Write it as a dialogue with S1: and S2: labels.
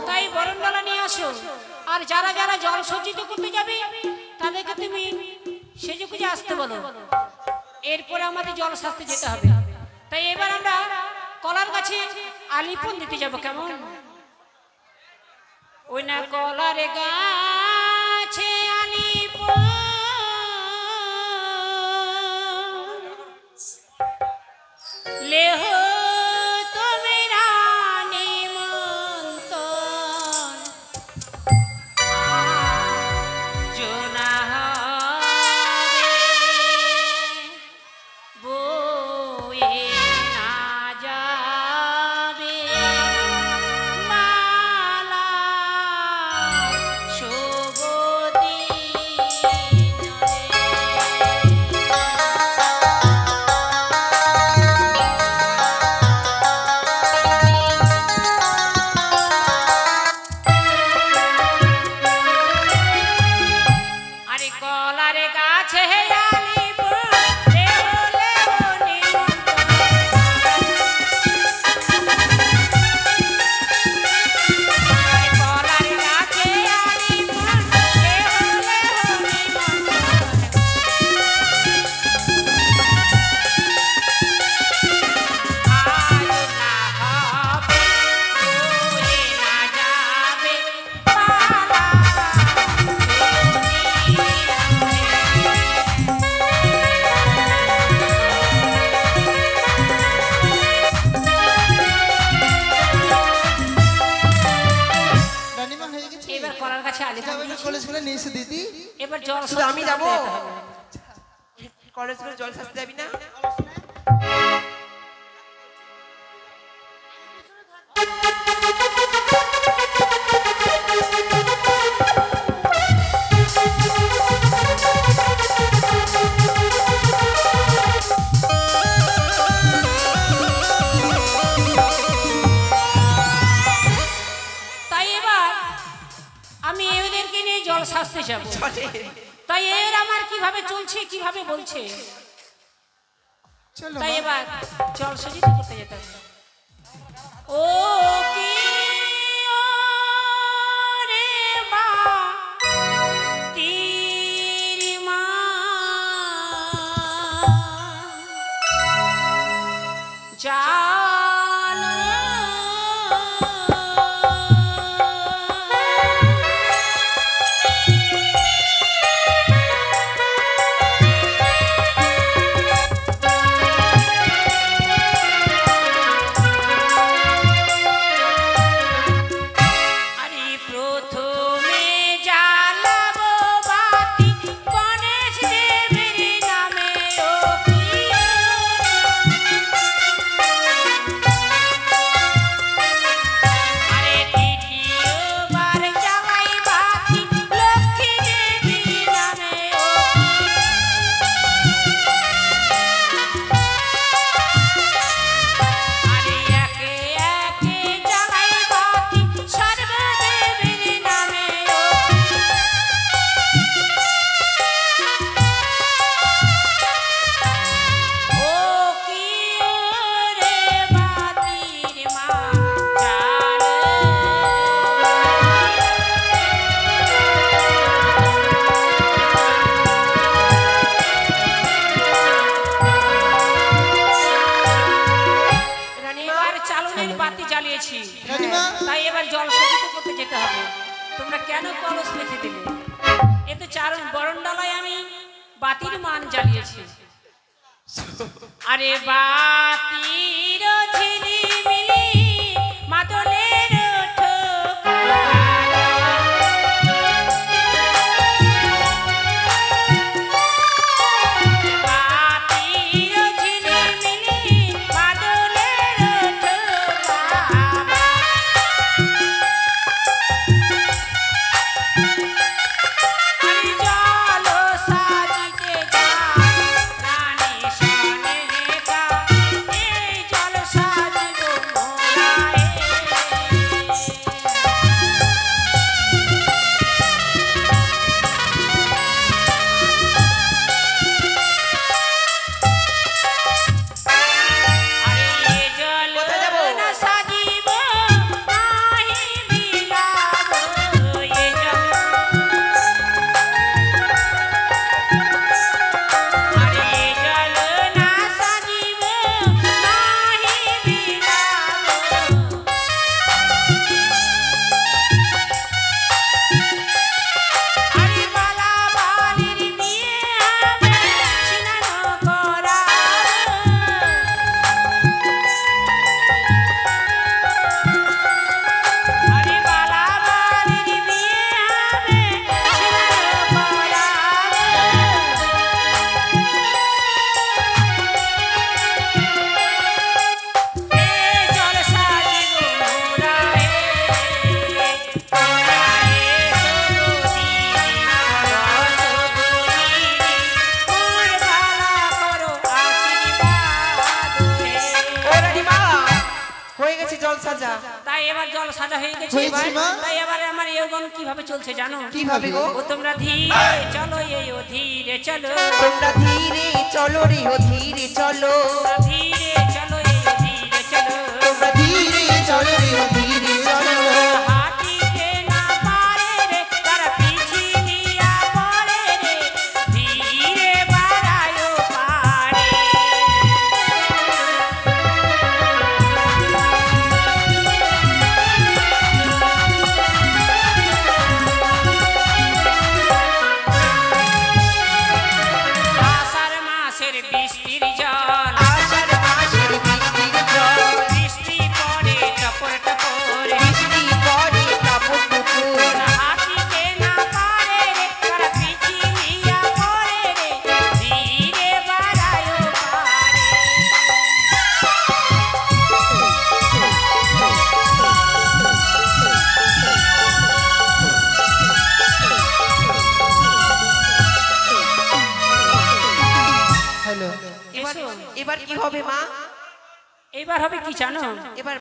S1: তাই বরণডালা নিয়ে আসো। আর যারা যারা জল সজ্জিত করতে যাবে তাদেরকে তুমি সেজে গুজে আসতে বলো। এরপরে আমাদের জল সাজতে যেতে হবে। তাই এবার আমরা কলার গাছে আলিপন দিতে যাব। কেমন? ওই না কলার গাছে আলিপন লেহ এবার জল শুধু আমি যাব। কলেজ করে জল সাজতে যাবি না? তাই এবার আমি এদেরকে নিয়ে জল সাজতে যাব। তাই এর আমার কিভাবে চলছে কিভাবে বলছে, তাই এবার জল সজ্জিত করতে যেতে হবে। ও কি রে মা তীর মা জাল তাই এবার জল সজ্জিত করতে যেতে হবে। তোমরা কেন কলস রেখে দিলে? এতে চারণ বরণডালায় আমি বাতির মান জ্বালিয়েছি। আরে বাতির ঝিলিমিলি মাদলের জল সাজিব তাই এবার জল সাজা হয়ে গেছে
S2: হয়েছে মা।
S1: তাই এবারে আমার ইয়োগন কিভাবে চলছে জানো?
S2: কিভাবে গো?
S1: ও তোমরা ধীরে চলো ও ধীরে চলো,
S2: তোমরা ধীরে চলো রে ও ধীরে চলো,
S1: তোমরা ধীরে চলো ও ধীরে চলো,
S2: তোমরা ধীরে চলো রে ও ধীরে চলো।
S1: হাঁটিতে না পারে রে তারা পিছিয়ে পড়ে রে, ধীরে বাড়ায় পারে। আষাঢ় মাসের বৃষ্টির জল,
S2: আষাঢ় মাসের বৃষ্টির জল,
S1: বৃষ্টি পড়ে টপর টপর,
S2: বৃষ্টি পড়ে টাপুর টুপুর,
S1: হাঁটিতে না পারে রে তারা পিছিয়ে পড়ে রে, ধীরে বাড়ায় পারে।
S2: হ্যালো।
S1: এসো।
S2: এবার কি হবে মা?
S1: এবার হবে কি জানো?
S2: এবার